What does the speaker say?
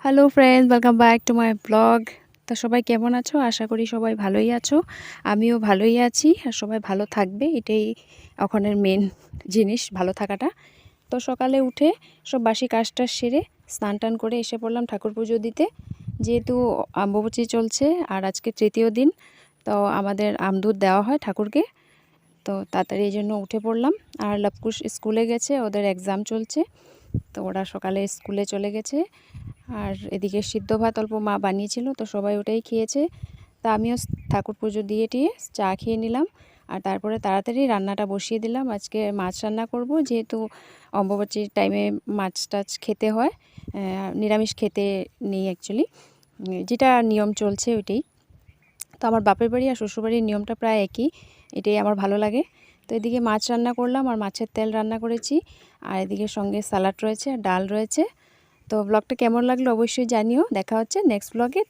Hello friends, welcome back to my blog. তো সবাই কেমন আছো? আশা করি সবাই ভালোই আছো। আমিও ভালোই আছি আর সবাই ভালো থাকবে, এটাই ওখানের মেন জিনিস, ভালো থাকাটা। তো সকালে উঠে সব বাসি কাজটা সেরে স্নান টান করে এসে পড়লাম ঠাকুর পুজো দিতে। যেহেতু অম্বুবাচী চলছে আর আজকে তৃতীয় দিন, তো আমাদের আমদুধ দেওয়া হয় ঠাকুরকে। তো তাড়াতাড়ি এই জন্য উঠে পড়লাম। আর লবকুশ স্কুলে গেছে, ওদের এক্সাম চলছে, তো ওরা সকালে স্কুলে চলে গেছে। আর এদিকে সিদ্ধ ভাত অল্প মা বানিয়েছিল, তো সবাই ওটাই খেয়েছে। তা আমিও ঠাকুর পুজো দিয়ে টিয়ে চা খেয়ে নিলাম। আর তারপরে তাড়াতাড়ি রান্নাটা বসিয়ে দিলাম। আজকে মাছ রান্না করব, যেহেতু অম্বুবাচীর টাইমে মাছ টাছ খেতে হয়। নিরামিষ খেতে নেই অ্যাকচুয়ালি, যেটা নিয়ম চলছে ওইটাই। তো আমার বাপের বাড়ি আর শ্বশুরবাড়ির নিয়মটা প্রায় একই, এটাই আমার ভালো লাগে। তো এদিকে মাছ রান্না করলাম আর মাছের তেল রান্না করেছি। আর এদিকে সঙ্গে স্যালাড রয়েছে আর ডাল রয়েছে। তো ব্লগটা কেমন লাগলো অবশ্যই জানিও। দেখা হচ্ছে নেক্সট ব্লগে।